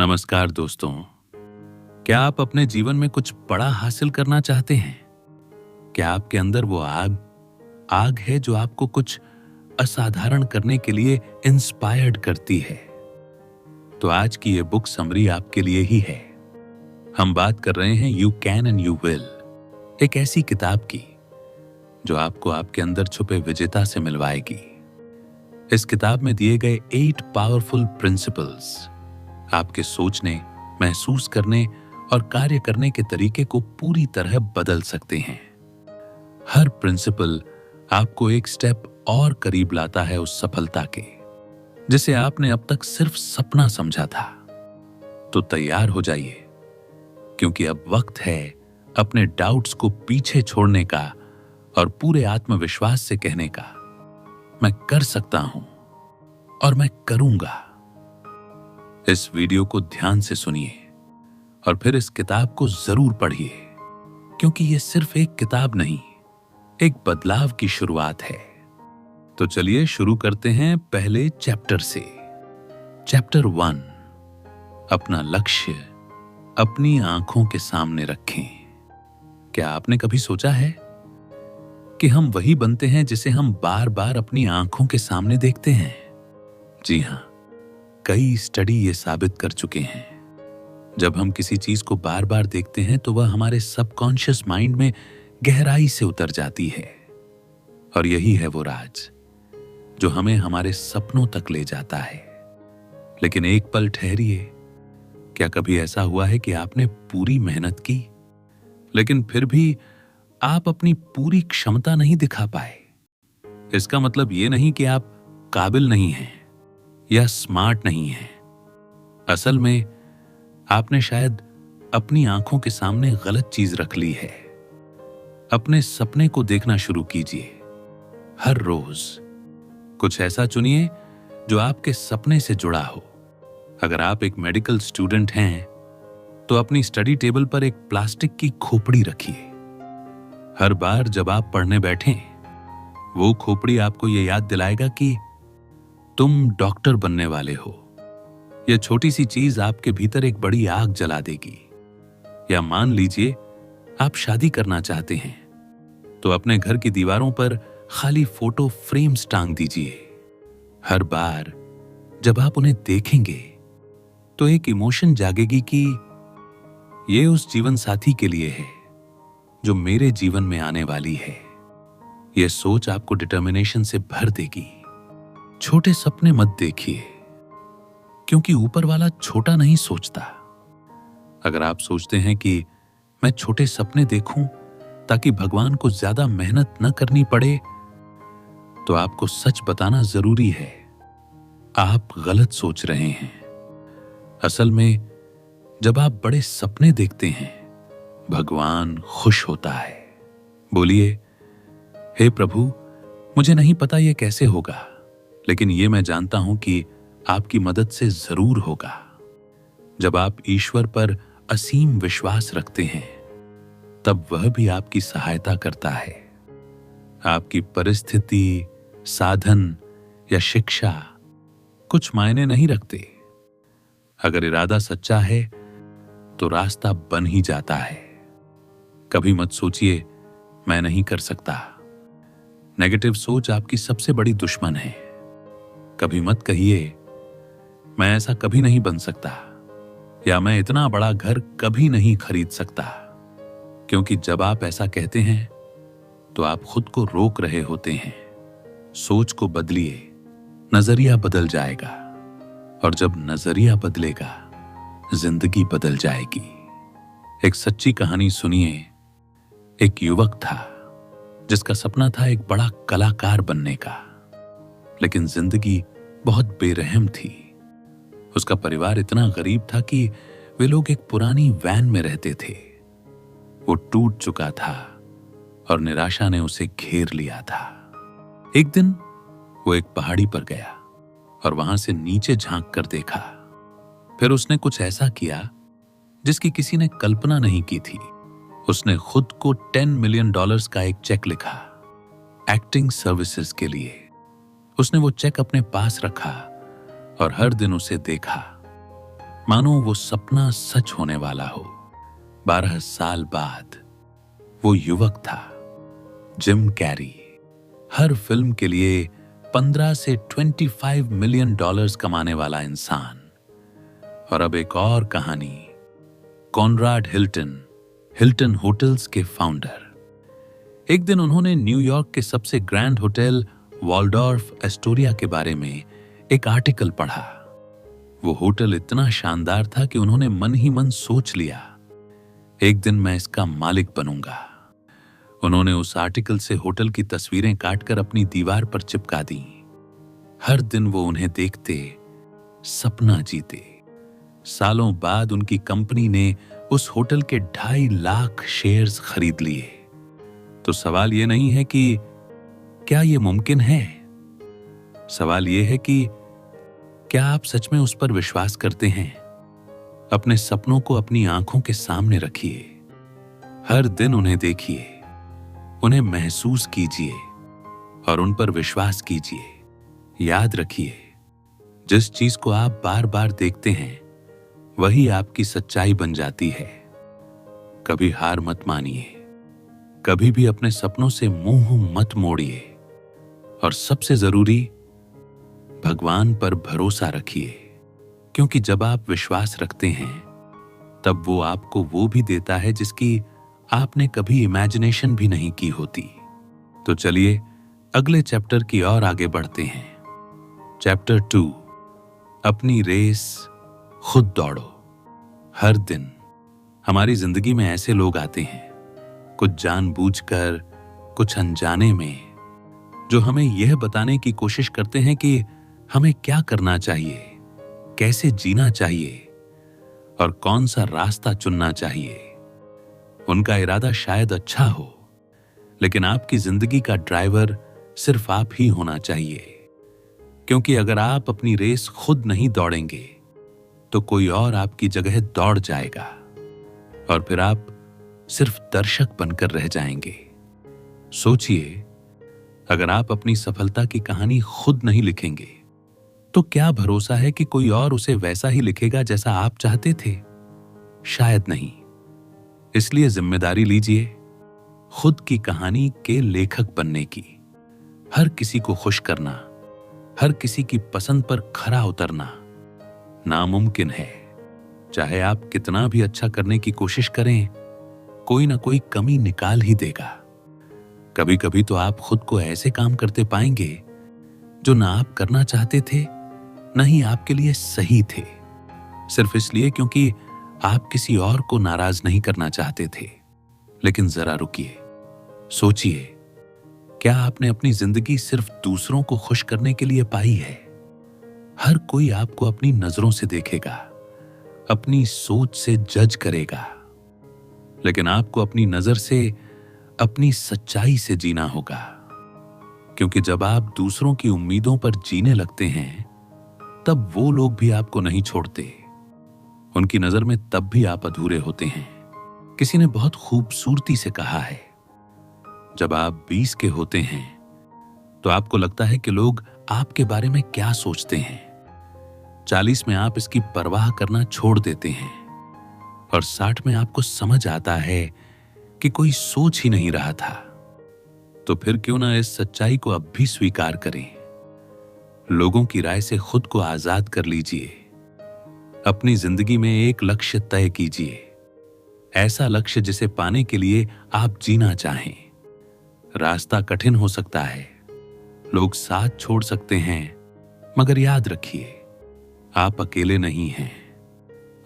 नमस्कार दोस्तों। क्या आप अपने जीवन में कुछ बड़ा हासिल करना चाहते हैं? क्या आपके अंदर वो आग आग है जो आपको कुछ असाधारण करने के लिए इंस्पायर्ड करती है? तो आज की ये बुक समरी आपके लिए ही है। हम बात कर रहे हैं you can and you will, एक ऐसी किताब की जो आपको आपके अंदर छुपे विजेता से मिलवाएगी। इस किताब में दिए गए 8 पावरफुल प्रिंसिपल्स आपके सोचने, महसूस करने और कार्य करने के तरीके को पूरी तरह बदल सकते हैं। हर प्रिंसिपल आपको एक स्टेप और करीब लाता है उस सफलता के जिसे आपने अब तक सिर्फ सपना समझा था। तो तैयार हो जाइए, क्योंकि अब वक्त है अपने डाउट्स को पीछे छोड़ने का और पूरे आत्मविश्वास से कहने का, मैं कर सकता हूं और मैं करूंगा। इस वीडियो को ध्यान से सुनिए और फिर इस किताब को जरूर पढ़िए, क्योंकि यह सिर्फ एक किताब नहीं, एक बदलाव की शुरुआत है। तो चलिए शुरू करते हैं पहले चैप्टर से। चैप्टर 1, अपना लक्ष्य अपनी आंखों के सामने रखें। क्या आपने कभी सोचा है कि हम वही बनते हैं जिसे हम बार बार अपनी आंखों के सामने देखते हैं? जी हां, कई स्टडी ये साबित कर चुके हैं। जब हम किसी चीज को बार बार देखते हैं तो वह हमारे सबकॉन्शियस माइंड में गहराई से उतर जाती है, और यही है वो राज जो हमें हमारे सपनों तक ले जाता है। लेकिन एक पल ठहरिए, क्या कभी ऐसा हुआ है कि आपने पूरी मेहनत की, लेकिन फिर भी आप अपनी पूरी क्षमता नहीं दिखा पाए? इसका मतलब ये नहीं कि आप काबिल नहीं हैं या स्मार्ट नहीं है। असल में आपने शायद अपनी आंखों के सामने गलत चीज रख ली है। अपने सपने को देखना शुरू कीजिए। हर रोज कुछ ऐसा चुनिए जो आपके सपने से जुड़ा हो। अगर आप एक मेडिकल स्टूडेंट हैं तो अपनी स्टडी टेबल पर एक प्लास्टिक की खोपड़ी रखिए। हर बार जब आप पढ़ने बैठें, वो खोपड़ी आपको यह याद दिलाएगा कि तुम डॉक्टर बनने वाले हो। यह छोटी सी चीज आपके भीतर एक बड़ी आग जला देगी। या मान लीजिए आप शादी करना चाहते हैं, तो अपने घर की दीवारों पर खाली फोटो फ्रेम्स टांग दीजिए। हर बार जब आप उन्हें देखेंगे तो एक इमोशन जागेगी कि यह उस जीवन साथी के लिए है जो मेरे जीवन में आने वाली है। यह सोच आपको डिटर्मिनेशन से भर देगी। छोटे सपने मत देखिए, क्योंकि ऊपर वाला छोटा नहीं सोचता। अगर आप सोचते हैं कि मैं छोटे सपने देखूं ताकि भगवान को ज्यादा मेहनत न करनी पड़े, तो आपको सच बताना जरूरी है, आप गलत सोच रहे हैं। असल में जब आप बड़े सपने देखते हैं, भगवान खुश होता है। बोलिए, हे प्रभु, मुझे नहीं पता यह कैसे होगा, लेकिन यह मैं जानता हूं कि आपकी मदद से जरूर होगा। जब आप ईश्वर पर असीम विश्वास रखते हैं, तब वह भी आपकी सहायता करता है। आपकी परिस्थिति, साधन या शिक्षा कुछ मायने नहीं रखते। अगर इरादा सच्चा है तो रास्ता बन ही जाता है। कभी मत सोचिए मैं नहीं कर सकता। नेगेटिव सोच आपकी सबसे बड़ी दुश्मन है। कभी मत कहिए मैं ऐसा कभी नहीं बन सकता, या मैं इतना बड़ा घर कभी नहीं खरीद सकता, क्योंकि जब आप ऐसा कहते हैं तो आप खुद को रोक रहे होते हैं। सोच को बदलिए, नजरिया बदल जाएगा, और जब नजरिया बदलेगा, जिंदगी बदल जाएगी। एक सच्ची कहानी सुनिए। एक युवक था जिसका सपना था एक बड़ा कलाकार बनने का, लेकिन जिंदगी बहुत बेरहम थी। उसका परिवार इतना गरीब था कि वे लोग एक पुरानी वैन में रहते थे। वो टूट चुका था और निराशा ने उसे घेर लिया था। एक दिन वो एक पहाड़ी पर गया और वहां से नीचे झांक कर देखा। फिर उसने कुछ ऐसा किया जिसकी किसी ने कल्पना नहीं की थी। उसने खुद को $10 मिलियन का एक चेक लिखा, एक्टिंग सर्विसेज के लिए। उसने वो चेक अपने पास रखा और हर दिन उसे देखा। मानो वो सपना सच होने वाला हो। 12 साल बाद वो युवक था, जिम कैरी, हर फिल्म के लिए 15 से 25 मिलियन डॉलर्स कमाने वाला इंसान। और अब एक और कहानी, कॉनराड हिल्टन, हिल्टन होटल्स के फाउंडर। एक दिन उन्होंने न्यूयॉर्क के सबसे ग्रैंड होटल वॉल्डॉर्फ एस्टोरिया के बारे में एक आर्टिकल पढ़ा। वो होटल इतना शानदार था कि उन्होंने मन ही मन सोच लिया, एक दिन मैं इसका मालिक बनूंगा। उन्होंने उस आर्टिकल से होटल की तस्वीरें काटकर अपनी दीवार पर चिपका दी। हर दिन वो उन्हें देखते, सपना जीते। सालों बाद उनकी कंपनी ने उस होटल के 2.5 लाख शेयर्स खरीद लिए। तो सवाल ये नहीं है कि क्या ये मुमकिन है, सवाल ये है कि क्या आप सच में उस पर विश्वास करते हैं। अपने सपनों को अपनी आंखों के सामने रखिए, हर दिन उन्हें देखिए, उन्हें महसूस कीजिए और उन पर विश्वास कीजिए। याद रखिए, जिस चीज को आप बार बार देखते हैं वही आपकी सच्चाई बन जाती है। कभी हार मत मानिए, कभी भी अपने सपनों से मुंह मत मोड़िए और सबसे जरूरी, भगवान पर भरोसा रखिए, क्योंकि जब आप विश्वास रखते हैं तब वो आपको वो भी देता है जिसकी आपने कभी इमेजिनेशन भी नहीं की होती। तो चलिए अगले चैप्टर की ओर आगे बढ़ते हैं। चैप्टर 2, अपनी रेस खुद दौड़ो। हर दिन हमारी जिंदगी में ऐसे लोग आते हैं, कुछ जानबूझकर, कुछ अनजाने में, जो हमें यह बताने की कोशिश करते हैं कि हमें क्या करना चाहिए, कैसे जीना चाहिए और कौन सा रास्ता चुनना चाहिए। उनका इरादा शायद अच्छा हो, लेकिन आपकी जिंदगी का ड्राइवर सिर्फ आप ही होना चाहिए। क्योंकि अगर आप अपनी रेस खुद नहीं दौड़ेंगे तो कोई और आपकी जगह दौड़ जाएगा और फिर आप सिर्फ दर्शक बनकर रह जाएंगे। सोचिए, अगर आप अपनी सफलता की कहानी खुद नहीं लिखेंगे तो क्या भरोसा है कि कोई और उसे वैसा ही लिखेगा जैसा आप चाहते थे? शायद नहीं। इसलिए जिम्मेदारी लीजिए खुद की कहानी के लेखक बनने की। हर किसी को खुश करना, हर किसी की पसंद पर खरा उतरना नामुमकिन है। चाहे आप कितना भी अच्छा करने की कोशिश करें, कोई ना कोई कमी निकाल ही देगा। कभी कभी तो आप खुद को ऐसे काम करते पाएंगे जो ना आप करना चाहते थे, न ही आपके लिए सही थे, सिर्फ इसलिए क्योंकि आप किसी और को नाराज नहीं करना चाहते थे। लेकिन जरा रुकिए, सोचिए, क्या आपने अपनी जिंदगी सिर्फ दूसरों को खुश करने के लिए पाई है? हर कोई आपको अपनी नजरों से देखेगा, अपनी सोच से जज करेगा, लेकिन आपको अपनी नजर से, अपनी सच्चाई से जीना होगा। क्योंकि जब आप दूसरों की उम्मीदों पर जीने लगते हैं तब वो लोग भी आपको नहीं छोड़ते। उनकी नजर में तब भी आप अधूरे होते हैं। किसी ने बहुत खूबसूरती से कहा है, जब आप 20 के होते हैं तो आपको लगता है कि लोग आपके बारे में क्या सोचते हैं। 40 में आप इसकी परवाह करना छोड़ देते हैं और 60 में आपको समझ आता है कि कोई सोच ही नहीं रहा था। तो फिर क्यों ना इस सच्चाई को अब भी स्वीकार करें। लोगों की राय से खुद को आजाद कर लीजिए। अपनी जिंदगी में एक लक्ष्य तय कीजिए, ऐसा लक्ष्य जिसे पाने के लिए आप जीना चाहें। रास्ता कठिन हो सकता है, लोग साथ छोड़ सकते हैं, मगर याद रखिए, आप अकेले नहीं हैं।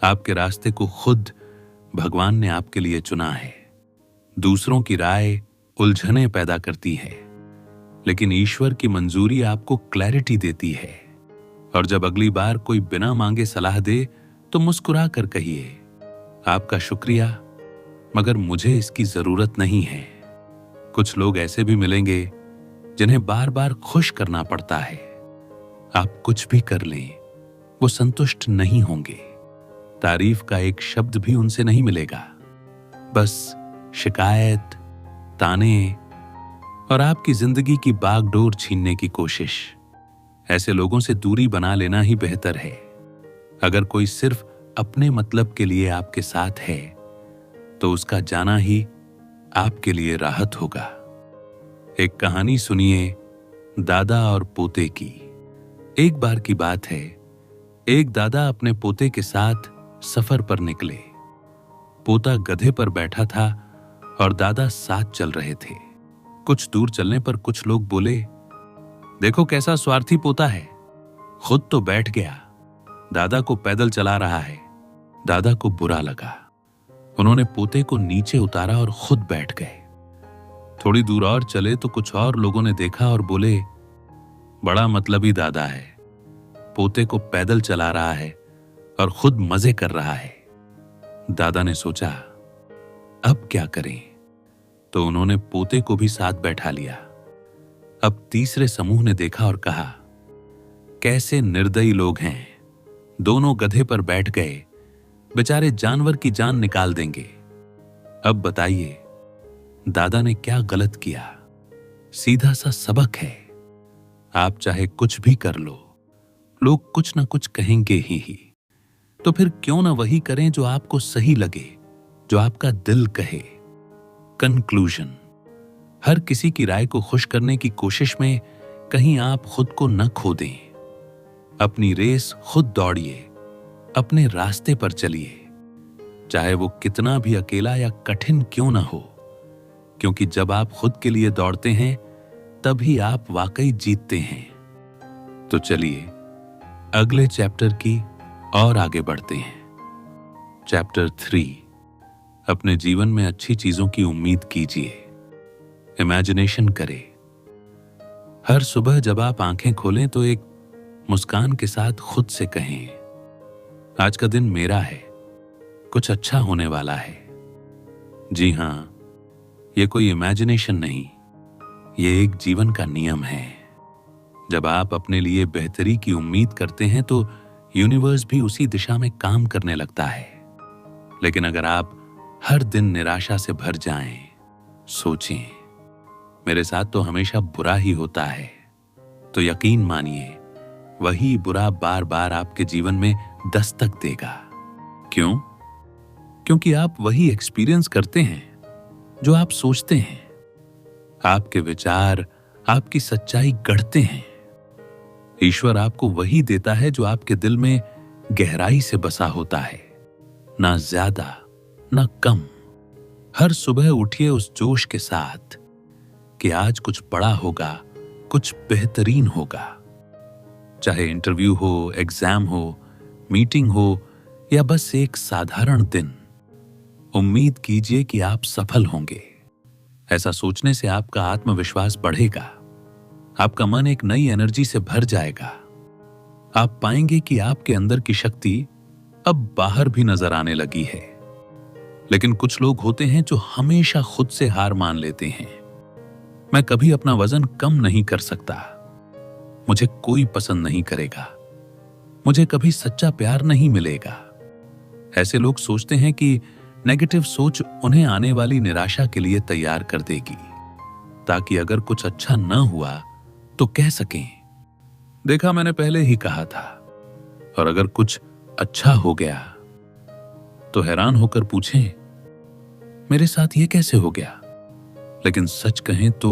आपके रास्ते को खुद भगवान ने आपके लिए चुना है। दूसरों की राय उलझने पैदा करती है, लेकिन ईश्वर की मंजूरी आपको क्लैरिटी देती है। और जब अगली बार कोई बिना मांगे सलाह दे तो मुस्कुरा कर कहिए, आपका शुक्रिया, मगर मुझे इसकी जरूरत नहीं है। कुछ लोग ऐसे भी मिलेंगे जिन्हें बार बार खुश करना पड़ता है। आप कुछ भी कर लें, वो संतुष्ट नहीं होंगे। तारीफ का एक शब्द भी उनसे नहीं मिलेगा, बस शिकायत, ताने और आपकी जिंदगी की बागडोर छीनने की कोशिश। ऐसे लोगों से दूरी बना लेना ही बेहतर है। अगर कोई सिर्फ अपने मतलब के लिए आपके साथ है तो उसका जाना ही आपके लिए राहत होगा। एक कहानी सुनिए दादा और पोते की। एक बार की बात है, एक दादा अपने पोते के साथ सफर पर निकले। पोता गधे पर बैठा था और दादा साथ चल रहे थे। कुछ दूर चलने पर कुछ लोग बोले, देखो कैसा स्वार्थी पोता है, खुद तो बैठ गया, दादा को पैदल चला रहा है। दादा को बुरा लगा। उन्होंने पोते को नीचे उतारा और खुद बैठ गए। थोड़ी दूर और चले तो कुछ और लोगों ने देखा और बोले, बड़ा मतलबी दादा है, पोते को पैदल चला रहा है और खुद मजे कर रहा है। दादा ने सोचा अब क्या करें, तो उन्होंने पोते को भी साथ बैठा लिया। अब तीसरे समूह ने देखा और कहा, कैसे निर्दयी लोग हैं, दोनों गधे पर बैठ गए, बेचारे जानवर की जान निकाल देंगे। अब बताइए दादा ने क्या गलत किया? सीधा सा सबक है, आप चाहे कुछ भी कर लो, लोग कुछ ना कुछ कहेंगे ही। तो फिर क्यों ना वही करें जो आपको सही लगे, जो आपका दिल कहे। कंक्लूजन, हर किसी की राय को खुश करने की कोशिश में कहीं आप खुद को न खो दें। अपनी रेस खुद दौड़िए, अपने रास्ते पर चलिए, चाहे वो कितना भी अकेला या कठिन क्यों ना हो, क्योंकि जब आप खुद के लिए दौड़ते हैं तभी आप वाकई जीतते हैं। तो चलिए अगले चैप्टर की और आगे बढ़ते हैं। चैप्टर 3, अपने जीवन में अच्छी चीजों की उम्मीद कीजिए। इमेजिनेशन करें। हर सुबह जब आप आंखें खोलें तो एक मुस्कान के साथ खुद से कहें, आज का दिन मेरा है, कुछ अच्छा होने वाला है। जी हां, ये कोई इमेजिनेशन नहीं, ये एक जीवन का नियम है। जब आप अपने लिए बेहतरी की उम्मीद करते हैं तो यूनिवर्स भी उसी दिशा में काम करने लगता है। लेकिन अगर आप हर दिन निराशा से भर जाएं, सोचें मेरे साथ तो हमेशा बुरा ही होता है, तो यकीन मानिए वही बुरा बार बार आपके जीवन में दस्तक देगा। क्यों? क्योंकि आप वही एक्सपीरियंस करते हैं जो आप सोचते हैं। आपके विचार आपकी सच्चाई गढ़ते हैं। ईश्वर आपको वही देता है जो आपके दिल में गहराई से बसा होता है, ना ज्यादा ना कम। हर सुबह उठिए उस जोश के साथ कि आज कुछ बड़ा होगा, कुछ बेहतरीन होगा। चाहे इंटरव्यू हो, एग्जाम हो, मीटिंग हो या बस एक साधारण दिन, उम्मीद कीजिए कि आप सफल होंगे। ऐसा सोचने से आपका आत्मविश्वास बढ़ेगा, आपका मन एक नई एनर्जी से भर जाएगा। आप पाएंगे कि आपके अंदर की शक्ति अब बाहर भी नजर आने लगी है। लेकिन कुछ लोग होते हैं जो हमेशा खुद से हार मान लेते हैं। मैं कभी अपना वजन कम नहीं कर सकता, मुझे कोई पसंद नहीं करेगा, मुझे कभी सच्चा प्यार नहीं मिलेगा। ऐसे लोग सोचते हैं कि नेगेटिव सोच उन्हें आने वाली निराशा के लिए तैयार कर देगी, ताकि अगर कुछ अच्छा न हुआ तो कह सकें, देखा मैंने पहले ही कहा था। और अगर कुछ अच्छा हो गया तो हैरान होकर पूछें, मेरे साथ ये कैसे हो गया? लेकिन सच कहें तो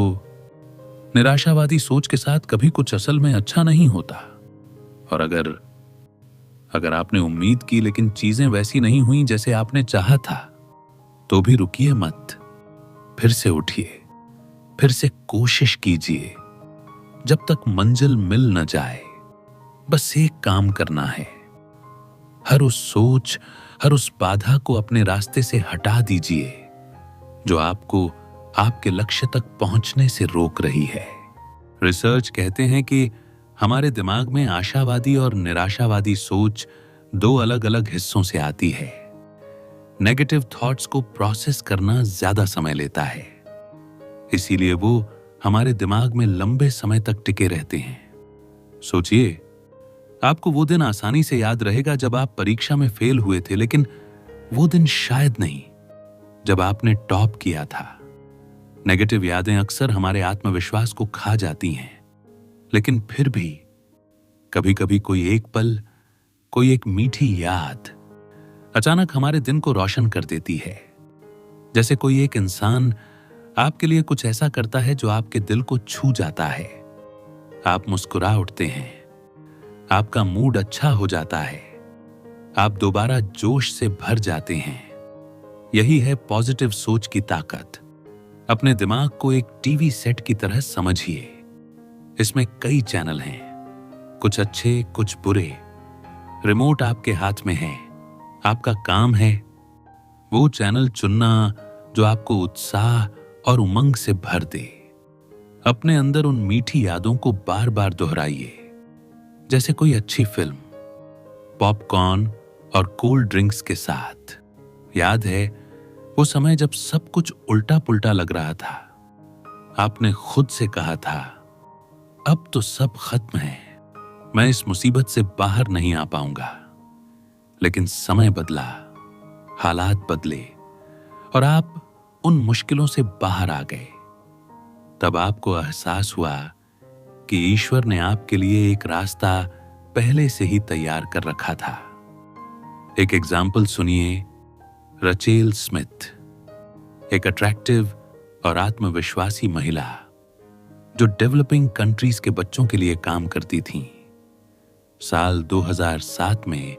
निराशावादी सोच के साथ कभी कुछ असल में अच्छा नहीं होता। और अगर आपने उम्मीद की लेकिन चीजें वैसी नहीं हुई जैसे आपने चाहा था, तो भी रुकिए मत, फिर से उठिए, फिर से कोशिश कीजिए जब तक मंजिल मिल न जाए। बस एक काम करना है, हर उस सोच, हर उस बाधा को अपने रास्ते से हटा दीजिए जो आपको आपके लक्ष्य तक पहुंचने से रोक रही है। रिसर्च कहते हैं कि हमारे दिमाग में आशावादी और निराशावादी सोच दो अलग अलग हिस्सों से आती है। नेगेटिव थॉट्स को प्रोसेस करना ज्यादा समय लेता है, इसीलिए वो हमारे दिमाग में लंबे समय तक टिके रहते हैं। सोचिए, आपको वो दिन आसानी से याद रहेगा जब आप परीक्षा में फेल हुए थे, लेकिन वो दिन शायद नहीं जब आपने टॉप किया था। नेगेटिव यादें अक्सर हमारे आत्मविश्वास को खा जाती हैं, लेकिन फिर भी कभी कभी कोई एक पल, कोई एक मीठी याद अचानक हमारे दिन को रोशन कर देती है। जैसे कोई एक इंसान आपके लिए कुछ ऐसा करता है जो आपके दिल को छू जाता है। आप मुस्कुरा उठते हैं, आपका मूड अच्छा हो जाता है, आप दोबारा जोश से भर जाते हैं। यही है पॉजिटिव सोच की ताकत। अपने दिमाग को एक टीवी सेट की तरह समझिए। इसमें कई चैनल हैं, कुछ अच्छे कुछ बुरे। रिमोट आपके हाथ में है, आपका काम है वो चैनल चुनना जो आपको उत्साह और उमंग से भर दे। अपने अंदर उन मीठी यादों को बार बार दोहराइए, जैसे कोई अच्छी फिल्म, पॉपकॉर्न और कोल्ड ड्रिंक्स के साथ। याद है वो समय जब सब कुछ उल्टा पुल्टा लग रहा था? आपने खुद से कहा था, अब तो सब खत्म है, मैं इस मुसीबत से बाहर नहीं आ पाऊंगा। लेकिन समय बदला, हालात बदले और आप उन मुश्किलों से बाहर आ गए। तब आपको एहसास हुआ कि ईश्वर ने आपके लिए एक रास्ता पहले से ही तैयार कर रखा था। एक एग्जाम्पल सुनिए, रचेल स्मिथ, एक अट्रैक्टिव और आत्मविश्वासी महिला जो डेवलपिंग कंट्रीज के बच्चों के लिए काम करती थीं। साल 2007 में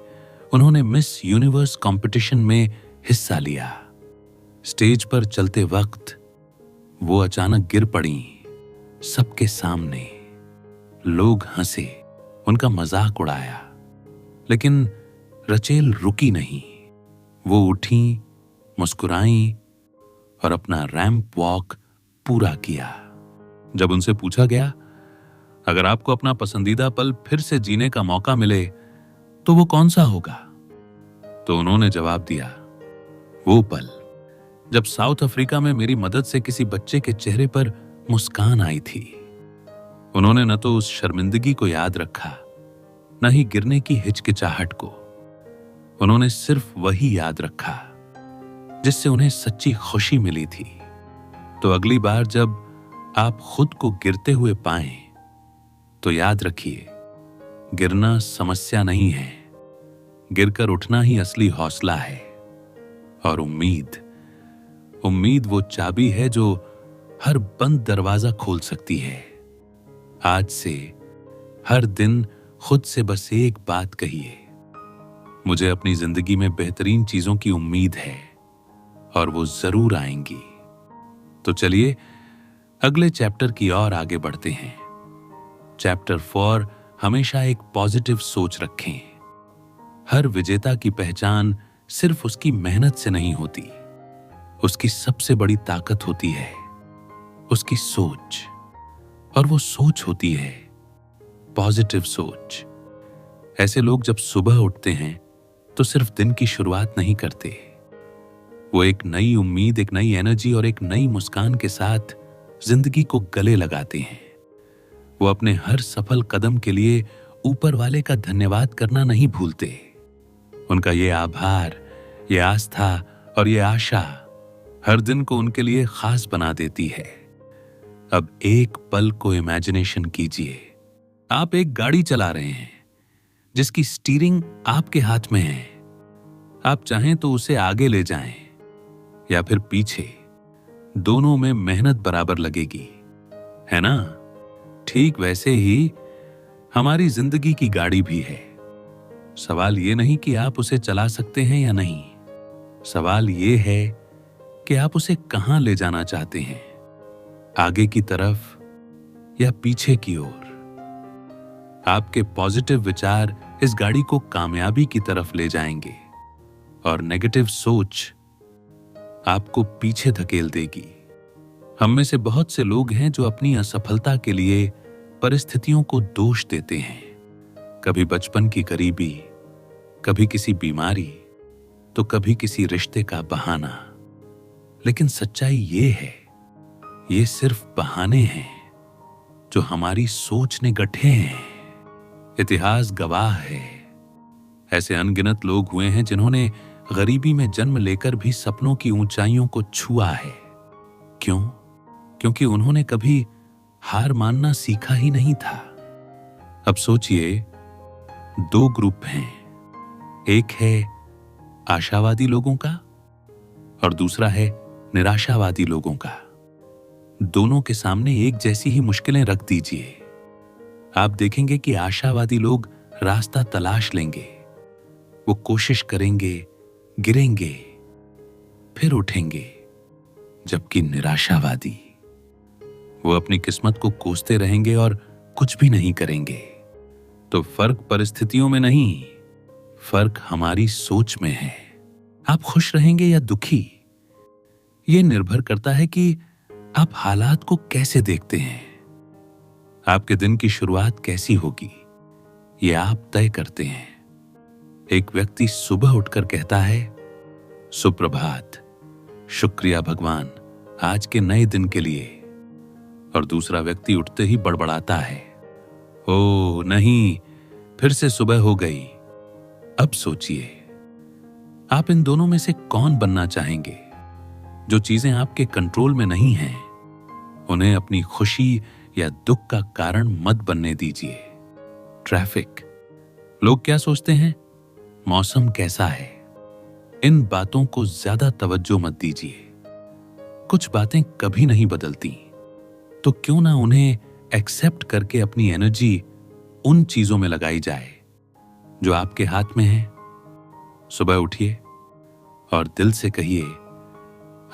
उन्होंने मिस यूनिवर्स कंपटीशन में हिस्सा लिया। स्टेज पर चलते वक्त वो अचानक गिर पड़ी सबके सामने। लोग हंसे, उनका मजाक उड़ाया, लेकिन रचेल रुकी नहीं। वो उठी, मुस्कुराई और अपना रैंप वॉक पूरा किया। जब उनसे पूछा गया, अगर आपको अपना पसंदीदा पल फिर से जीने का मौका मिले तो वो कौन सा होगा? तो उन्होंने जवाब दिया, वो पल जब साउथ अफ्रीका में मेरी मदद से किसी बच्चे के चेहरे पर मुस्कान आई थी। उन्होंने न तो उस शर्मिंदगी को याद रखा, न ही गिरने की हिचकिचाहट को। उन्होंने सिर्फ वही याद रखा जिससे उन्हें सच्ची खुशी मिली थी। तो अगली बार जब आप खुद को गिरते हुए पाएं, तो याद रखिए, गिरना समस्या नहीं है, गिरकर उठना ही असली हौसला है। और उम्मीद वो चाबी है जो हर बंद दरवाजा खोल सकती है। आज से हर दिन खुद से बस एक बात कहिए, मुझे अपनी जिंदगी में बेहतरीन चीजों की उम्मीद है और वो जरूर आएंगी। तो चलिए अगले चैप्टर की ओर आगे बढ़ते हैं। चैप्टर 4, हमेशा एक पॉजिटिव सोच रखें। हर विजेता की पहचान सिर्फ उसकी मेहनत से नहीं होती, उसकी सबसे बड़ी ताकत होती है उसकी सोच। और वो सोच होती है पॉजिटिव सोच। ऐसे लोग जब सुबह उठते हैं तो सिर्फ दिन की शुरुआत नहीं करते, वो एक नई उम्मीद, एक नई एनर्जी और एक नई मुस्कान के साथ जिंदगी को गले लगाते हैं। वो अपने हर सफल कदम के लिए ऊपर वाले का धन्यवाद करना नहीं भूलते। उनका ये आभार, ये आस्था और ये आशा हर दिन को उनके लिए खास बना देती है। अब एक पल को इमेजिनेशन कीजिए, आप एक गाड़ी चला रहे हैं जिसकी स्टीयरिंग आपके हाथ में है। आप चाहें तो उसे आगे ले जाएं या फिर पीछे, दोनों में मेहनत बराबर लगेगी, है ना? ठीक वैसे ही हमारी जिंदगी की गाड़ी भी है। सवाल ये नहीं कि आप उसे चला सकते हैं या नहीं, सवाल ये है कि आप उसे कहां ले जाना चाहते हैं, आगे की तरफ या पीछे की ओर। आपके पॉजिटिव विचार इस गाड़ी को कामयाबी की तरफ ले जाएंगे और नेगेटिव सोच आपको पीछे धकेल देगी। हम में से बहुत से लोग हैं जो अपनी असफलता के लिए परिस्थितियों को दोष देते हैं, कभी बचपन की गरीबी, कभी किसी बीमारी, तो कभी किसी रिश्ते का बहाना। लेकिन सच्चाई ये है, ये सिर्फ बहाने हैं जो हमारी सोच ने गढ़े हैं। इतिहास गवाह है, ऐसे अनगिनत लोग हुए हैं जिन्होंने गरीबी में जन्म लेकर भी सपनों की ऊंचाइयों को छुआ है। क्यों? क्योंकि उन्होंने कभी हार मानना सीखा ही नहीं था। अब सोचिए, दो ग्रुप हैं, एक है आशावादी लोगों का और दूसरा है निराशावादी लोगों का। दोनों के सामने एक जैसी ही मुश्किलें रख दीजिए। आप देखेंगे कि आशावादी लोग रास्ता तलाश लेंगे, वो कोशिश करेंगे, गिरेंगे, फिर उठेंगे, जबकि निराशावादी वो अपनी किस्मत को कोसते रहेंगे और कुछ भी नहीं करेंगे। तो फर्क परिस्थितियों में नहीं, फर्क हमारी सोच में है। आप खुश रहेंगे या दुखी, यह निर्भर करता है कि आप हालात को कैसे देखते हैं। आपके दिन की शुरुआत कैसी होगी, यह आप तय करते हैं। एक व्यक्ति सुबह उठकर कहता है, सुप्रभात, शुक्रिया भगवान आज के नए दिन के लिए, और दूसरा व्यक्ति उठते ही बड़बड़ाता है, ओह नहीं, फिर से सुबह हो गई। अब सोचिए, आप इन दोनों में से कौन बनना चाहेंगे? जो चीजें आपके कंट्रोल में नहीं हैं, उन्हें अपनी खुशी या दुख का कारण मत बनने दीजिए। ट्रैफिक, लोग क्या सोचते हैं, मौसम कैसा है, इन बातों को ज्यादा तवज्जो मत दीजिए। कुछ बातें कभी नहीं बदलती, तो क्यों ना उन्हें एक्सेप्ट करके अपनी एनर्जी उन चीजों में लगाई जाए जो आपके हाथ में है। सुबह उठिए और दिल से कहिए,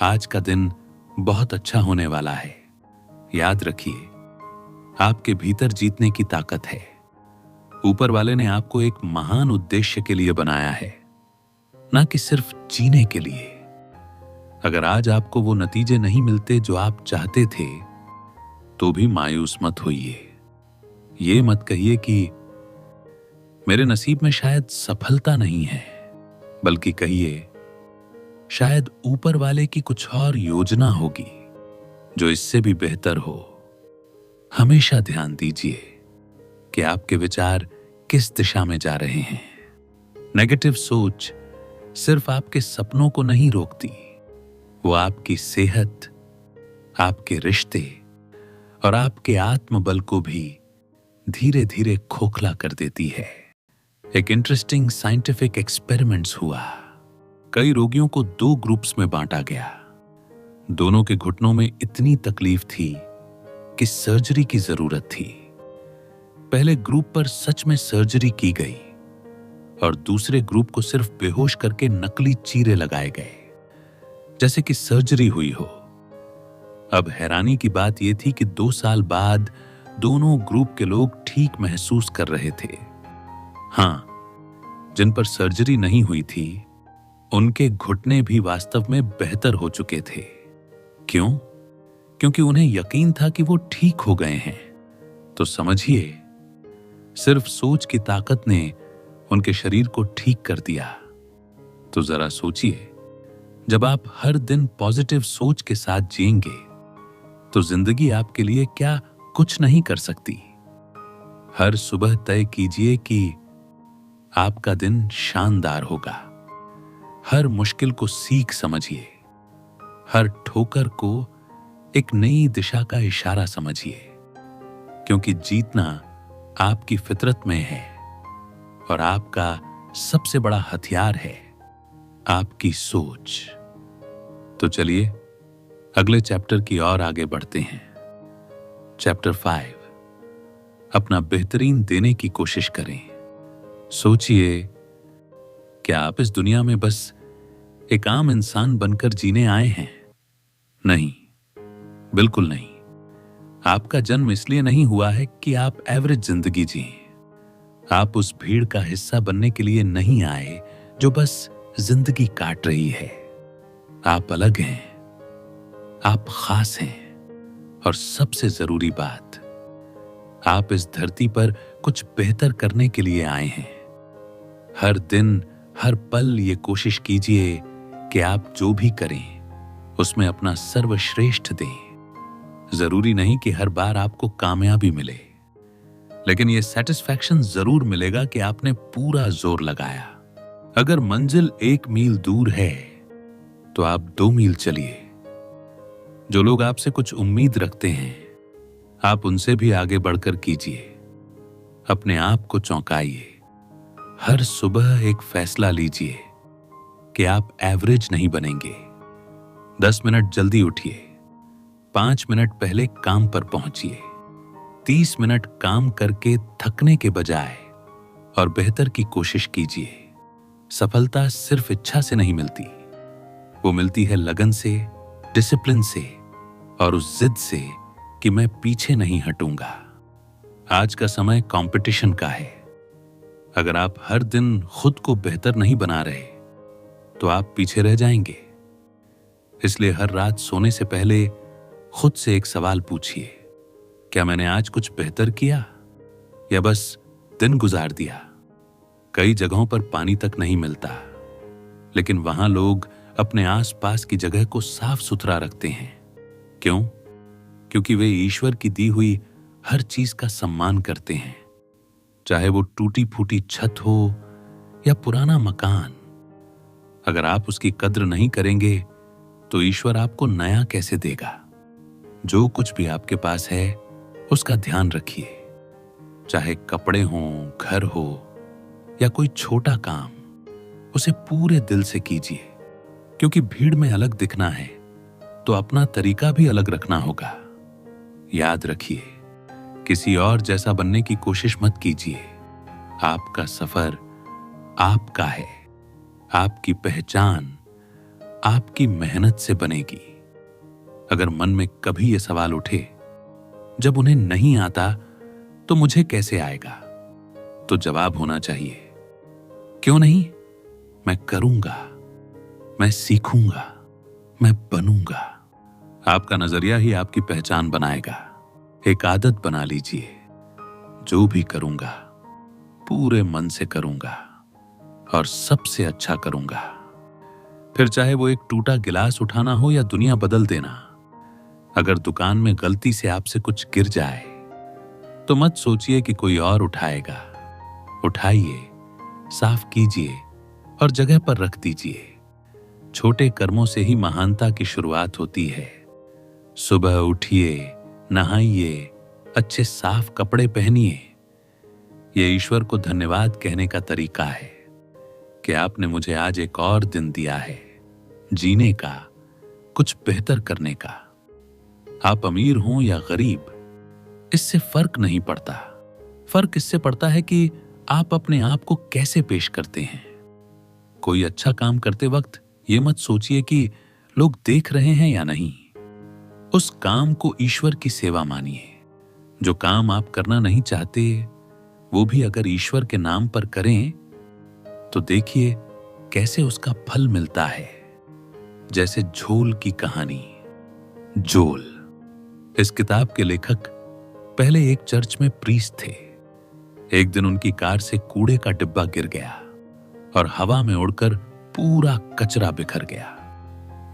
आज का दिन बहुत अच्छा होने वाला है। याद रखिए, आपके भीतर जीतने की ताकत है। ऊपर वाले ने आपको एक महान उद्देश्य के लिए बनाया है, ना कि सिर्फ जीने के लिए। अगर आज आपको वो नतीजे नहीं मिलते जो आप चाहते थे, तो भी मायूस मत होइए। ये मत कहिए कि मेरे नसीब में शायद सफलता नहीं है, बल्कि कहिए शायद ऊपर वाले की कुछ और योजना होगी जो इससे भी बेहतर हो। हमेशा ध्यान दीजिए कि आपके विचार किस दिशा में जा रहे हैं। नेगेटिव सोच सिर्फ आपके सपनों को नहीं रोकती, वो आपकी सेहत, आपके रिश्ते और आपके आत्मबल को भी धीरे धीरे खोखला कर देती है। एक इंटरेस्टिंग साइंटिफिक एक्सपेरिमेंट्स हुआ। कई रोगियों को 2 ग्रुप्स में बांटा गया। दोनों के घुटनों में इतनी तकलीफ थी कि सर्जरी की जरूरत थी। पहले ग्रुप पर सच में सर्जरी की गई और दूसरे ग्रुप को सिर्फ बेहोश करके नकली चीरे लगाए गए, जैसे कि सर्जरी हुई हो। अब हैरानी की बात यह थी कि 2 साल बाद दोनों ग्रुप के लोग ठीक महसूस कर रहे थे। हां, जिन पर सर्जरी नहीं हुई थी, उनके घुटने भी वास्तव में बेहतर हो चुके थे। क्यों? क्योंकि उन्हें यकीन था कि वो ठीक हो गए हैं। तो समझिए, सिर्फ सोच की ताकत ने उनके शरीर को ठीक कर दिया। तो जरा सोचिए, जब आप हर दिन पॉजिटिव सोच के साथ जिएंगे, तो जिंदगी आपके लिए क्या कुछ नहीं कर सकती। हर सुबह तय कीजिए कि आपका दिन शानदार होगा। हर मुश्किल को सीख समझिए, हर ठोकर को एक नई दिशा का इशारा समझिए, क्योंकि जीतना आपकी फितरत में है और आपका सबसे बड़ा हथियार है आपकी सोच। तो चलिए अगले चैप्टर की ओर आगे बढ़ते हैं। चैप्टर 5, अपना बेहतरीन देने की कोशिश करें। सोचिए, क्या आप इस दुनिया में बस एक आम इंसान बनकर जीने आए हैं? नहीं, बिल्कुल नहीं। आपका जन्म इसलिए नहीं हुआ है कि आप एवरेज जिंदगी जिएं। आप उस भीड़ का हिस्सा बनने के लिए नहीं आए जो बस जिंदगी काट रही है। आप अलग हैं, आप खास हैं, और सबसे जरूरी बात, आप इस धरती पर कुछ बेहतर करने के लिए आए हैं। हर दिन, हर पल ये कोशिश कीजिए कि आप जो भी करें उसमें अपना सर्वश्रेष्ठ दें। जरूरी नहीं कि हर बार आपको कामयाबी मिले, लेकिन यह सेटिस्फैक्शन जरूर मिलेगा कि आपने पूरा जोर लगाया। अगर मंजिल 1 मील दूर है, तो आप 2 मील चलिए। जो लोग आपसे कुछ उम्मीद रखते हैं, आप उनसे भी आगे बढ़कर कीजिए। अपने आप को चौंकाइए। हर सुबह एक फैसला लीजिए, कि आप एवरेज नहीं बनेंगे। 10 मिनट जल्दी उठिए, 5 मिनट पहले काम पर पहुंचिए, 30 मिनट काम करके थकने के बजाय और बेहतर की कोशिश कीजिए। सफलता सिर्फ इच्छा से नहीं मिलती, वो मिलती है लगन से, डिसिप्लिन से और उस जिद से कि मैं पीछे नहीं हटूंगा। आज का समय कंपटीशन का है। अगर आप हर दिन खुद को बेहतर नहीं बना रहे तो आप पीछे रह जाएंगे। इसलिए हर रात सोने से पहले खुद से एक सवाल पूछिए, क्या मैंने आज कुछ बेहतर किया या बस दिन गुजार दिया? कई जगहों पर पानी तक नहीं मिलता, लेकिन वहां लोग अपने आसपास की जगह को साफ सुथरा रखते हैं। क्यों? क्योंकि वे ईश्वर की दी हुई हर चीज का सम्मान करते हैं, चाहे वो टूटी फूटी छत हो या पुराना मकान। अगर आप उसकी कद्र नहीं करेंगे तो ईश्वर आपको नया कैसे देगा? जो कुछ भी आपके पास है उसका ध्यान रखिए, चाहे कपड़े हों, घर हो या कोई छोटा काम, उसे पूरे दिल से कीजिए। क्योंकि भीड़ में अलग दिखना है तो अपना तरीका भी अलग रखना होगा। याद रखिए, किसी और जैसा बनने की कोशिश मत कीजिए। आपका सफर आपका है, आपकी पहचान आपकी मेहनत से बनेगी। अगर मन में कभी यह सवाल उठे, जब उन्हें नहीं आता तो मुझे कैसे आएगा, तो जवाब होना चाहिए, क्यों नहीं, मैं करूंगा, मैं सीखूंगा, मैं बनूंगा। आपका नजरिया ही आपकी पहचान बनाएगा। एक आदत बना लीजिए, जो भी करूंगा पूरे मन से करूंगा और सबसे अच्छा करूंगा। फिर चाहे वो एक टूटा गिलास उठाना हो या दुनिया बदल देना। अगर दुकान में गलती से आपसे कुछ गिर जाए तो मत सोचिए कि कोई और उठाएगा। उठाइए, साफ कीजिए और जगह पर रख दीजिए। छोटे कर्मों से ही महानता की शुरुआत होती है। सुबह उठिए, नहाइए, अच्छे साफ कपड़े पहनिए। यह ईश्वर को धन्यवाद कहने का तरीका है कि आपने मुझे आज एक और दिन दिया है, जीने का, कुछ बेहतर करने का। आप अमीर हों या गरीब, इससे फर्क नहीं पड़ता। फर्क इससे पड़ता है कि आप अपने आप को कैसे पेश करते हैं। कोई अच्छा काम करते वक्त ये मत सोचिए कि लोग देख रहे हैं या नहीं। उस काम को ईश्वर की सेवा मानिए। जो काम आप करना नहीं चाहते, वो भी अगर ईश्वर के नाम पर करें तो देखिए कैसे उसका फल मिलता है। जैसे झोल की कहानी। झोल, इस किताब के लेखक पहले एक चर्च में प्रीस्ट थे। एक दिन उनकी कार से कूड़े का डिब्बा गिर गया और हवा में उड़कर पूरा कचरा बिखर गया।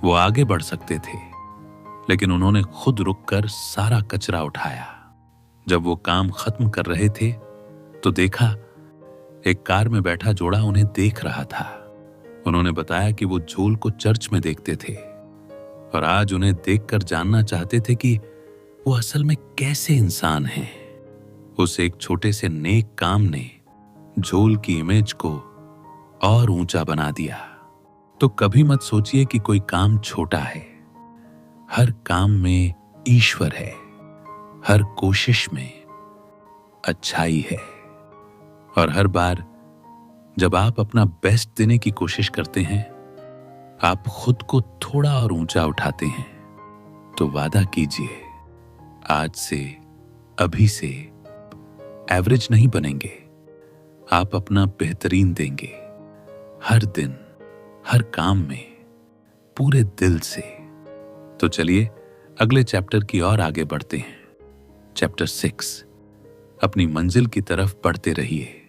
वो आगे बढ़ सकते थे, लेकिन उन्होंने खुद रुककर सारा कचरा उठाया। जब वो काम खत्म कर रहे थे तो देखा एक कार में बैठा जोड़ा उन्हें देख रहा था। उन्होंने बताया कि वो झोल को चर्च में देखते थे और आज उन्हें देखकर जानना चाहते थे कि वो असल में कैसे इंसान हैं। उस एक छोटे से नेक काम ने झोल की इमेज को और ऊंचा बना दिया। तो कभी मत सोचिए कि कोई काम छोटा है। हर काम में ईश्वर है, हर कोशिश में अच्छाई है। और हर बार जब आप अपना बेस्ट देने की कोशिश करते हैं, आप खुद को थोड़ा और ऊंचा उठाते हैं। तो वादा कीजिए, आज से, अभी से एवरेज नहीं बनेंगे। आप अपना बेहतरीन देंगे, हर दिन, हर काम में, पूरे दिल से। तो चलिए अगले चैप्टर की ओर आगे बढ़ते हैं। चैप्टर 6, अपनी मंजिल की तरफ बढ़ते रहिए।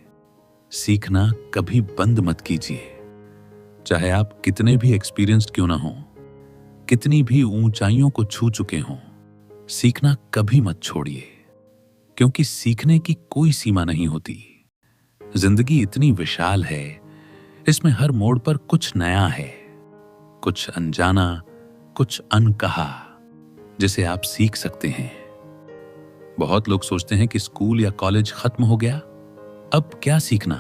सीखना कभी बंद मत कीजिए। चाहे आप कितने भी एक्सपीरियंस्ड क्यों ना हो, कितनी भी ऊंचाइयों को छू चुके हों, सीखना कभी मत छोड़िए। क्योंकि सीखने की कोई सीमा नहीं होती। जिंदगी इतनी विशाल है, इसमें हर मोड़ पर कुछ नया है, कुछ अनजाना, कुछ अनकहा, जिसे आप सीख सकते हैं। बहुत लोग सोचते हैं कि स्कूल या कॉलेज खत्म हो गया, अब क्या सीखना?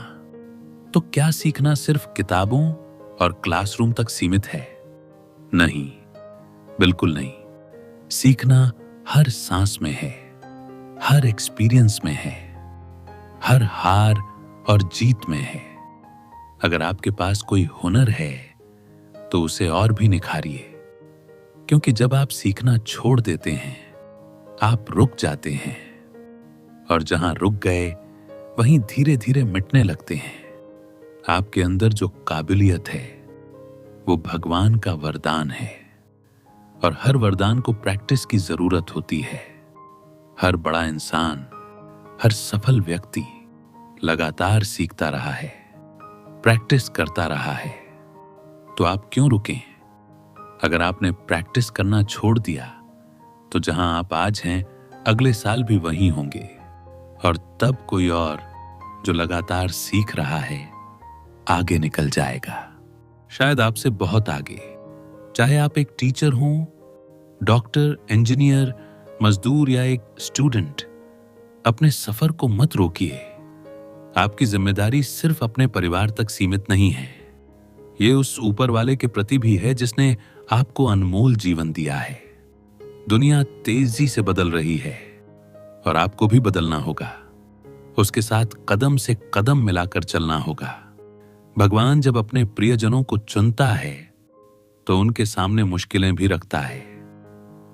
तो क्या सीखना सिर्फ किताबों और क्लासरूम तक सीमित है? नहीं, बिल्कुल नहीं। सीखना हर सांस में है, हर एक्सपीरियंस में है, हर हार और जीत में है। अगर आपके पास कोई हुनर है तो उसे और भी निखारिए, क्योंकि जब आप सीखना छोड़ देते हैं आप रुक जाते हैं, और जहां रुक गए वहीं धीरे धीरे मिटने लगते हैं। आपके अंदर जो काबिलियत है वो भगवान का वरदान है, और हर वरदान को प्रैक्टिस की जरूरत होती है। हर बड़ा इंसान, हर सफल व्यक्ति लगातार सीखता रहा है, प्रैक्टिस करता रहा है। तो आप क्यों रुकें? अगर आपने प्रैक्टिस करना छोड़ दिया तो जहां आप आज हैं अगले साल भी वहीं होंगे, और तब कोई और जो लगातार सीख रहा है आगे निकल जाएगा, शायद आपसे बहुत आगे। चाहे आप एक टीचर हों, डॉक्टर, इंजीनियर, मजदूर या एक स्टूडेंट, अपने सफर को मत रोकिए। आपकी जिम्मेदारी सिर्फ अपने परिवार तक सीमित नहीं है, ये उस ऊपर वाले के प्रति भी है जिसने आपको अनमोल जीवन दिया है। दुनिया तेजी से बदल रही है और आपको भी बदलना होगा। उसके साथ कदम से कदम मिलाकर चलना होगा। भगवान जब अपने प्रियजनों को चुनता है तो उनके सामने मुश्किलें भी रखता है,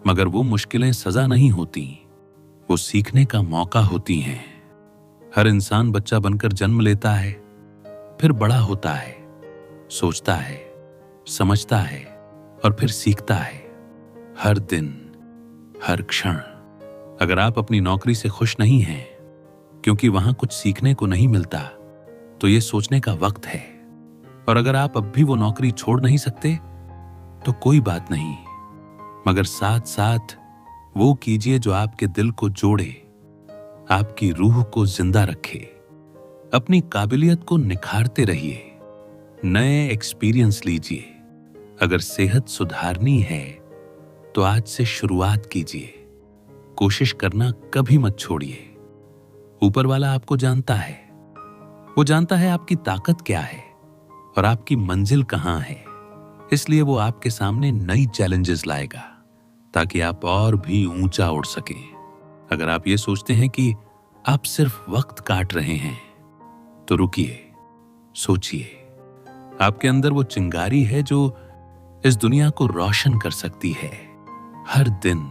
मगर वो मुश्किलें सजा नहीं होती, वो सीखने का मौका होती हैं। हर इंसान बच्चा बनकर जन्म लेता है, फिर बड़ा होता है, सोचता है, समझता है और फिर सीखता है। हर दिन, हर क्षण। अगर आप अपनी नौकरी से खुश नहीं हैं क्योंकि वहां कुछ सीखने को नहीं मिलता, तो यह सोचने का वक्त है। और अगर आप अब भी वो नौकरी छोड़ नहीं सकते तो कोई बात नहीं, मगर साथ साथ वो कीजिए जो आपके दिल को जोड़े, आपकी रूह को जिंदा रखे। अपनी काबिलियत को निखारते रहिए, नए एक्सपीरियंस लीजिए। अगर सेहत सुधारनी है तो आज से शुरुआत कीजिए। कोशिश करना कभी मत छोड़िए। ऊपर वाला आपको जानता है, वो जानता है आपकी ताकत क्या है और आपकी मंजिल कहां है। इसलिए वो आपके सामने नई चैलेंजेस लाएगा ताकि आप और भी ऊंचा उड़ सकें। अगर आप ये सोचते हैं कि आप सिर्फ वक्त काट रहे हैं तो रुकिए, सोचिए। आपके अंदर वो चिंगारी है जो इस दुनिया को रोशन कर सकती है। हर दिन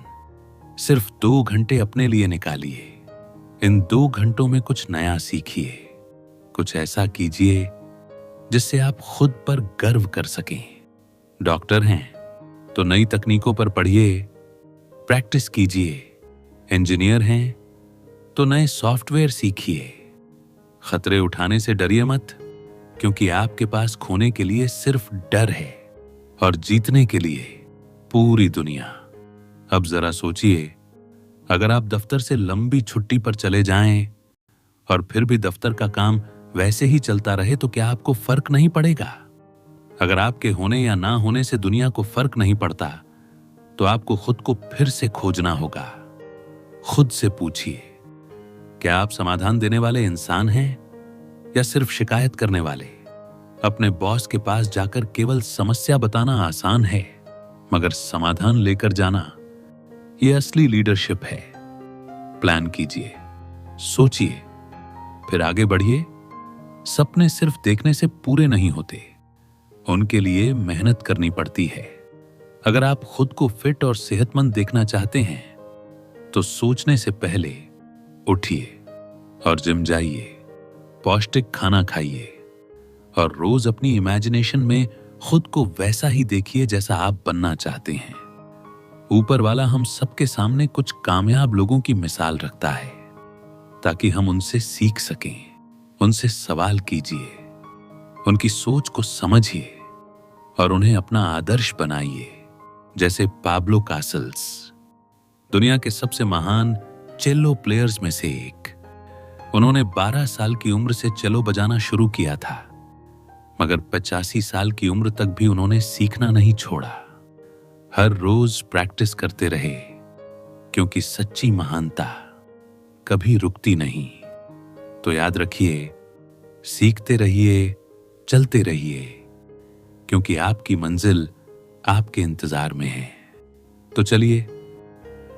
सिर्फ 2 घंटे अपने लिए निकालिए। इन 2 घंटों में कुछ नया सीखिए, कुछ ऐसा कीजिए जिससे आप खुद पर गर्व कर सकें। डॉक्टर हैं तो नई तकनीकों पर पढ़िए, प्रैक्टिस कीजिए। इंजीनियर हैं तो नए सॉफ्टवेयर सीखिए। खतरे उठाने से डरिए मत, क्योंकि आपके पास खोने के लिए सिर्फ डर है और जीतने के लिए पूरी दुनिया। अब जरा सोचिए, अगर आप दफ्तर से लंबी छुट्टी पर चले जाएं और फिर भी दफ्तर का काम वैसे ही चलता रहे तो क्या आपको फर्क नहीं पड़ेगा? अगर आपके होने या ना होने से दुनिया को फर्क नहीं पड़ता तो आपको खुद को फिर से खोजना होगा। खुद से पूछिए, क्या आप समाधान देने वाले इंसान हैं या सिर्फ शिकायत करने वाले? अपने बॉस के पास जाकर केवल समस्या बताना आसान है, मगर समाधान लेकर जाना ये असली लीडरशिप है। प्लान कीजिए, सोचिए, फिर आगे बढ़िए। सपने सिर्फ देखने से पूरे नहीं होते, उनके लिए मेहनत करनी पड़ती है। अगर आप खुद को फिट और सेहतमंद देखना चाहते हैं तो सोचने से पहले उठिए और जिम जाइए, पौष्टिक खाना खाइए और रोज अपनी इमेजिनेशन में खुद को वैसा ही देखिए जैसा आप बनना चाहते हैं। ऊपर वाला हम सबके सामने कुछ कामयाब लोगों की मिसाल रखता है ताकि हम उनसे सीख सकें। उनसे सवाल कीजिए, उनकी सोच को समझिए और उन्हें अपना आदर्श बनाइए। जैसे पाब्लो कासल्स, दुनिया के सबसे महान चेलो प्लेयर्स में से एक। उन्होंने 12 साल की उम्र से चेलो बजाना शुरू किया था, मगर 85 साल की उम्र तक भी उन्होंने सीखना नहीं छोड़ा। हर रोज प्रैक्टिस करते रहे, क्योंकि सच्ची महानता कभी रुकती नहीं। तो याद रखिए, सीखते रहिए, चलते रहिए, क्योंकि आपकी मंजिल आपके इंतजार में है। तो चलिए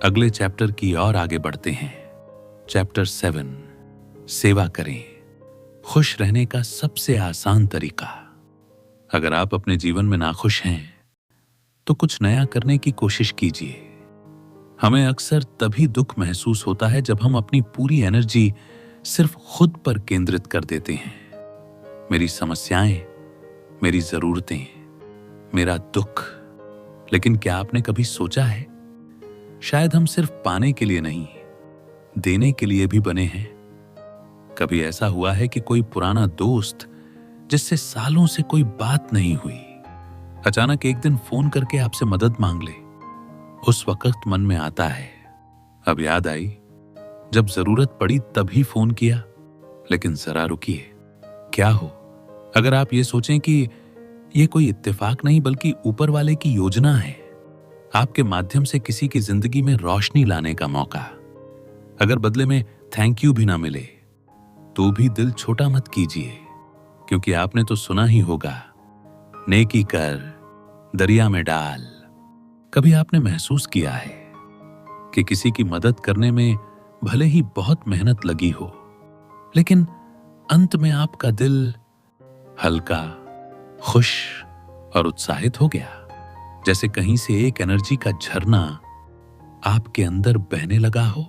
अगले चैप्टर की ओर आगे बढ़ते हैं। चैप्टर 7, सेवा करें, खुश रहने का सबसे आसान तरीका। अगर आप अपने जीवन में नाखुश हैं तो कुछ नया करने की कोशिश कीजिए। हमें अक्सर तभी दुख महसूस होता है जब हम अपनी पूरी एनर्जी सिर्फ खुद पर केंद्रित कर देते हैं। मेरी समस्याएं, मेरी जरूरतें, मेरा दुख। लेकिन क्या आपने कभी सोचा है, शायद हम सिर्फ पाने के लिए नहीं, देने के लिए भी बने हैं। कभी ऐसा हुआ है कि कोई पुराना दोस्त जिससे सालों से कोई बात नहीं हुई, अचानक एक दिन फोन करके आपसे मदद मांग ले। उस वक्त मन में आता है, अब याद आई, जब जरूरत पड़ी तभी फोन किया। लेकिन जरा रुकिए, क्या हो अगर आप ये सोचें कि ये कोई इत्तेफाक नहीं बल्कि ऊपर वाले की योजना है, आपके माध्यम से किसी की जिंदगी में रोशनी लाने का मौका। अगर बदले में थैंक यू भी ना मिले तो भी दिल छोटा मत कीजिए, क्योंकि आपने तो सुना ही होगा, नेकी कर दरिया में डाल। कभी आपने महसूस किया है कि किसी की मदद करने में भले ही बहुत मेहनत लगी हो, लेकिन अंत में आपका दिल हल्का, खुश और उत्साहित हो गया, जैसे कहीं से एक एनर्जी का झरना आपके अंदर बहने लगा हो।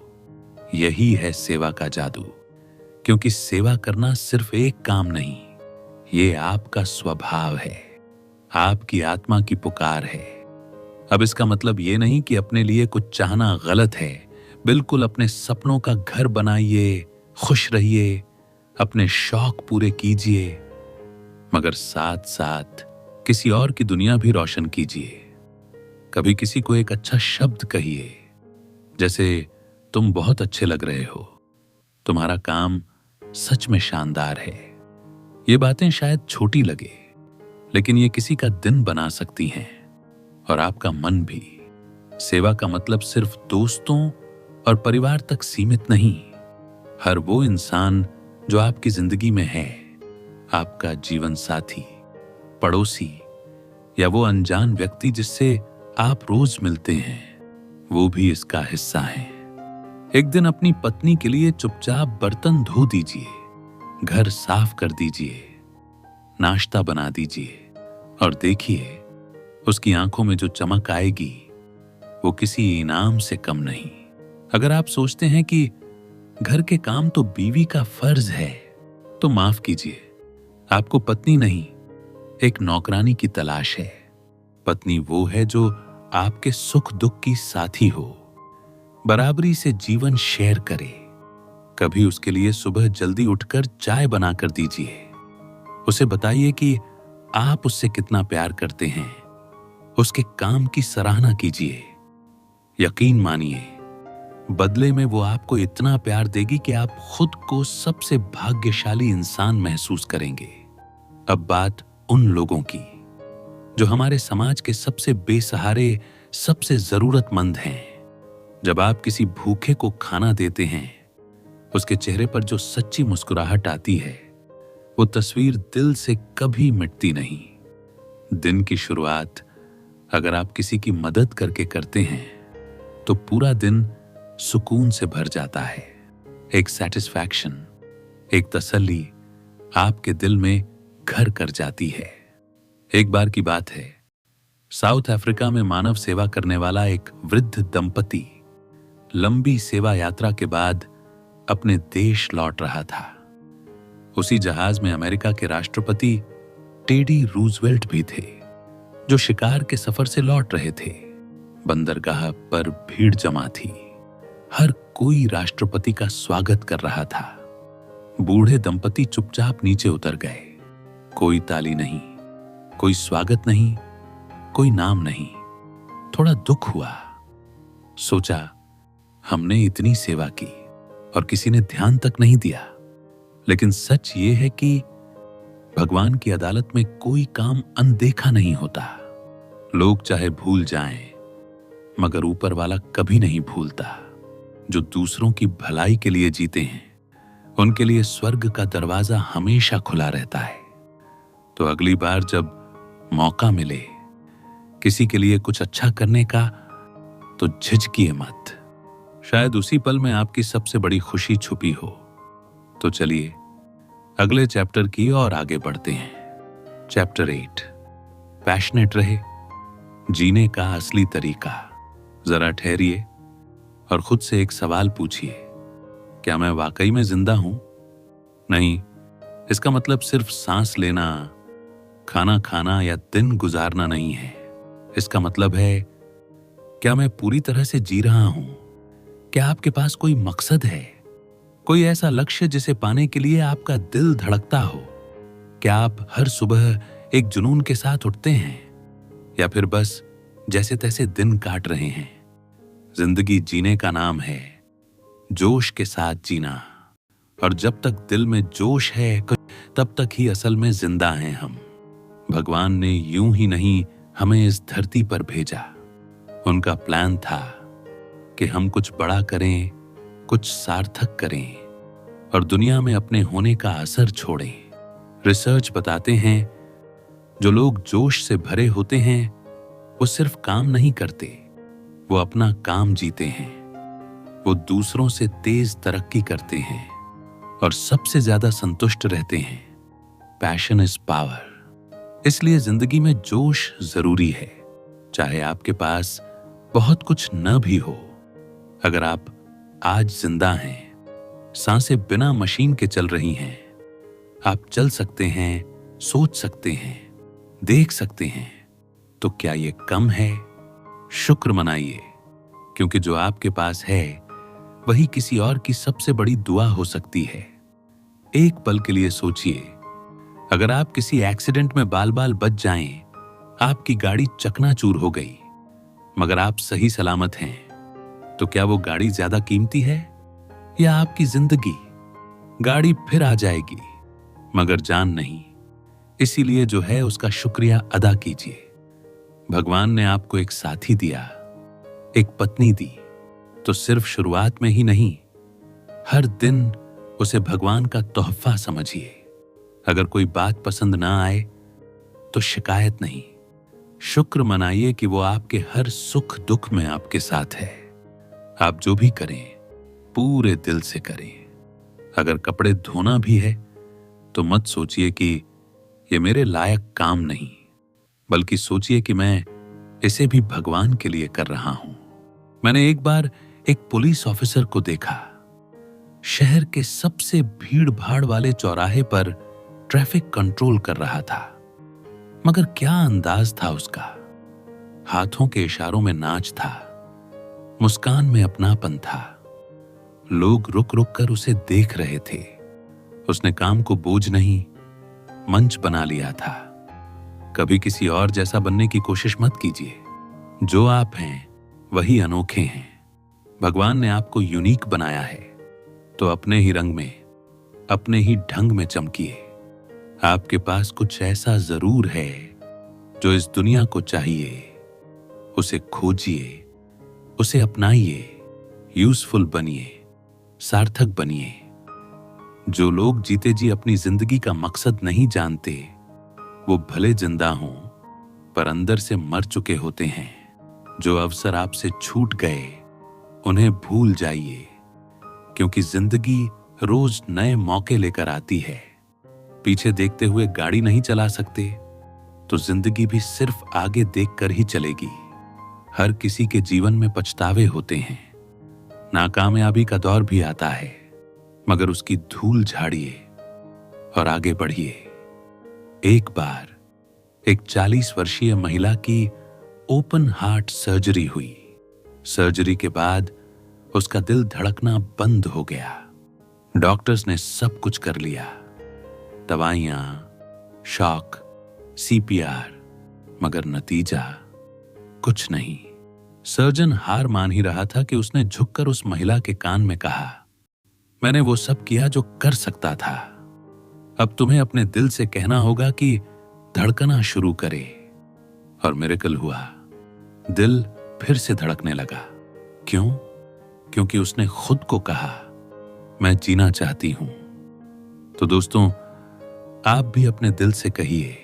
यही है सेवा का जादू, क्योंकि सेवा करना सिर्फ एक काम नहीं, ये आपका स्वभाव है, आपकी आत्मा की पुकार है। अब इसका मतलब ये नहीं कि अपने लिए कुछ चाहना गलत है। बिल्कुल अपने सपनों का घर बनाइए, खुश रहिए, अपने शौक पूरे कीजिए, मगर साथ साथ किसी और की दुनिया भी रोशन कीजिए। कभी किसी को एक अच्छा शब्द कहिए, जैसे तुम बहुत अच्छे लग रहे हो, तुम्हारा काम सच में शानदार है। ये बातें शायद छोटी लगे, लेकिन ये किसी का दिन बना सकती हैं, और आपका मन भी। सेवा का मतलब सिर्फ दोस्तों और परिवार तक सीमित नहीं। हर वो इंसान जो आपकी जिंदगी में है, आपका जीवन साथी, पड़ोसी या वो अनजान व्यक्ति जिससे आप रोज मिलते हैं, वो भी इसका हिस्सा है। एक दिन अपनी पत्नी के लिए चुपचाप बर्तन धो दीजिए, घर साफ कर दीजिए, नाश्ता बना दीजिए, और देखिए उसकी आंखों में जो चमक आएगी वो किसी इनाम से कम नहीं। अगर आप सोचते हैं कि घर के काम तो बीवी का फर्ज है, तो माफ कीजिए, आपको पत्नी नहीं, एक नौकरानी की तलाश है। पत्नी वो है जो आपके सुख दुख की साथी हो, बराबरी से जीवन शेयर करे। कभी उसके लिए सुबह जल्दी उठकर चाय बनाकर दीजिए। उसे बताइए कि आप उससे कितना प्यार करते हैं। उसके काम की सराहना कीजिए। यकीन मानिए, बदले में वो आपको इतना प्यार देगी कि आप खुद को सबसे भाग्यशाली इंसान महसूस करेंगे। अब बात उन लोगों की जो हमारे समाज के सबसे बेसहारे, सबसे जरूरतमंद हैं। जब आप किसी भूखे को खाना देते हैं, उसके चेहरे पर जो सच्ची मुस्कुराहट आती है, वो तस्वीर दिल से कभी मिटती नहीं। दिन की शुरुआत अगर आप किसी की मदद करके करते हैं, तो पूरा दिन सुकून से भर जाता है। एक सैटिस्फैक्शन, एक तसल्ली आपके दिल में घर कर जाती है। एक बार की बात है, साउथ अफ्रीका में मानव सेवा करने वाला एक वृद्ध दंपति लंबी सेवा यात्रा के बाद अपने देश लौट रहा था। उसी जहाज में अमेरिका के राष्ट्रपति टेडी रूजवेल्ट भी थे, जो शिकार के सफर से लौट रहे थे। बंदरगाह पर भीड़ जमा थी। हर कोई राष्ट्रपति का स्वागत कर रहा था। बूढ़े दंपति चुपचाप नीचे उतर गए। कोई ताली नहीं, कोई स्वागत नहीं, कोई नाम नहीं। थोड़ा दुख हुआ। सोचा, हमने इतनी सेवा की और किसी ने ध्यान तक नहीं दिया। लेकिन सच ये है कि भगवान की अदालत में कोई काम अनदेखा नहीं होता। लोग चाहे भूल जाएं, मगर ऊपर वाला कभी नहीं भूलता। जो दूसरों की भलाई के लिए जीते हैं, उनके लिए स्वर्ग का दरवाजा हमेशा खुला रहता है। तो अगली बार जब मौका मिले किसी के लिए कुछ अच्छा करने का, तो झिझकिए मत। शायद उसी पल में आपकी सबसे बड़ी खुशी छुपी हो। तो चलिए अगले चैप्टर की ओर आगे बढ़ते हैं। चैप्टर 8, पैशनेट रहे, जीने का असली तरीका। जरा ठहरिए और खुद से एक सवाल पूछिए, क्या मैं वाकई में जिंदा हूं? नहीं, इसका मतलब सिर्फ सांस लेना, खाना खाना या दिन गुजारना नहीं है। इसका मतलब है, क्या मैं पूरी तरह से जी रहा हूं? क्या आपके पास कोई मकसद है, कोई ऐसा लक्ष्य जिसे पाने के लिए आपका दिल धड़कता हो? क्या आप हर सुबह एक जुनून के साथ उठते हैं, या फिर बस जैसे तैसे दिन काट रहे हैं? जिंदगी जीने का नाम है जोश के साथ जीना, और जब तक दिल में जोश है तब तक ही असल में जिंदा हैं हम। भगवान ने यूं ही नहीं हमें इस धरती पर भेजा। उनका प्लान था कि हम कुछ बड़ा करें, कुछ सार्थक करें और दुनिया में अपने होने का असर छोड़ें। रिसर्च बताते हैं, जो लोग जोश से भरे होते हैं वो सिर्फ काम नहीं करते, वो अपना काम जीते हैं। वो दूसरों से तेज तरक्की करते हैं और सबसे ज्यादा संतुष्ट रहते हैं। Passion is power. इसलिए जिंदगी में जोश जरूरी है, चाहे आपके पास बहुत कुछ न भी हो। अगर आप आज जिंदा हैं, सांसें बिना मशीन के चल रही हैं, आप चल सकते हैं, सोच सकते हैं, देख सकते हैं, तो क्या ये कम है? शुक्र मनाइए, क्योंकि जो आपके पास है वही किसी और की सबसे बड़ी दुआ हो सकती है। एक पल के लिए सोचिए, अगर आप किसी एक्सीडेंट में बाल बाल बच जाएं, आपकी गाड़ी चकनाचूर हो गई, मगर आप सही सलामत हैं, तो क्या वो गाड़ी ज्यादा कीमती है या आपकी जिंदगी? गाड़ी फिर आ जाएगी, मगर जान नहीं। इसीलिए जो है उसका शुक्रिया अदा कीजिए। भगवान ने आपको एक साथी दिया, एक पत्नी दी, तो सिर्फ शुरुआत में ही नहीं, हर दिन उसे भगवान का तोहफा समझिए। अगर कोई बात पसंद ना आए तो शिकायत नहीं, शुक्र मनाइए कि वो आपके हर सुख दुख में आपके साथ है। आप जो भी करें पूरे दिल से करें। अगर कपड़े धोना भी है तो मत सोचिए कि ये मेरे लायक काम नहीं, बल्कि सोचिए कि मैं इसे भी भगवान के लिए कर रहा हूं। मैंने एक बार एक पुलिस ऑफिसर को देखा, शहर के सबसे भीड़ भाड़ वाले चौराहे पर ट्रैफिक कंट्रोल कर रहा था। मगर क्या अंदाज था उसका! हाथों के इशारों में नाच था, मुस्कान में अपनापन था। लोग रुक रुक कर उसे देख रहे थे। उसने काम को बोझ नहीं, मंच बना लिया था। कभी किसी और जैसा बनने की कोशिश मत कीजिए। जो आप हैं वही अनोखे हैं। भगवान ने आपको यूनिक बनाया है, तो अपने ही रंग में, अपने ही ढंग में चमकिए। आपके पास कुछ ऐसा जरूर है जो इस दुनिया को चाहिए। उसे खोजिए, उसे अपनाइए, यूजफुल बनिए, सार्थक बनिए। जो लोग जीते जी अपनी जिंदगी का मकसद नहीं जानते, वो भले जिंदा हों पर अंदर से मर चुके होते हैं। जो अवसर आपसे छूट गए उन्हें भूल जाइए, क्योंकि जिंदगी रोज नए मौके लेकर आती है। पीछे देखते हुए गाड़ी नहीं चला सकते, तो जिंदगी भी सिर्फ आगे देखकर ही चलेगी। हर किसी के जीवन में पछतावे होते हैं, नाकामयाबी का दौर भी आता है, मगर उसकी धूल झाड़िए और आगे बढ़िए। एक बार एक 40 वर्षीय महिला की ओपन हार्ट सर्जरी हुई। सर्जरी के बाद उसका दिल धड़कना बंद हो गया। डॉक्टर्स ने सब कुछ कर लिया, दवाइयां, शॉक, सीपीआर, मगर नतीजा कुछ नहीं। सर्जन हार मान ही रहा था कि उसने झुककर उस महिला के कान में कहा, मैंने वो सब किया जो कर सकता था। अब तुम्हें अपने दिल से कहना होगा कि धड़कना शुरू करे। और मिरेकल हुआ, दिल फिर से धड़कने लगा। क्यों? क्योंकि उसने खुद को कहा, मैं जीना चाहती हूं। तो दोस्तों, आप भी अपने दिल से कहिए,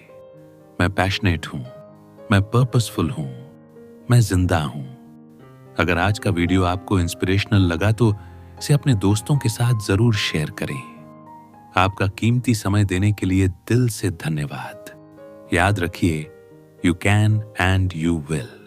मैं पैशनेट हूं, मैं पर्पसफुल हूं, मैं जिंदा हूं। अगर आज का वीडियो आपको इंस्पिरेशनल लगा तो इसे अपने दोस्तों के साथ जरूर शेयर करें। आपका कीमती समय देने के लिए दिल से धन्यवाद। याद रखिए, you can and you will.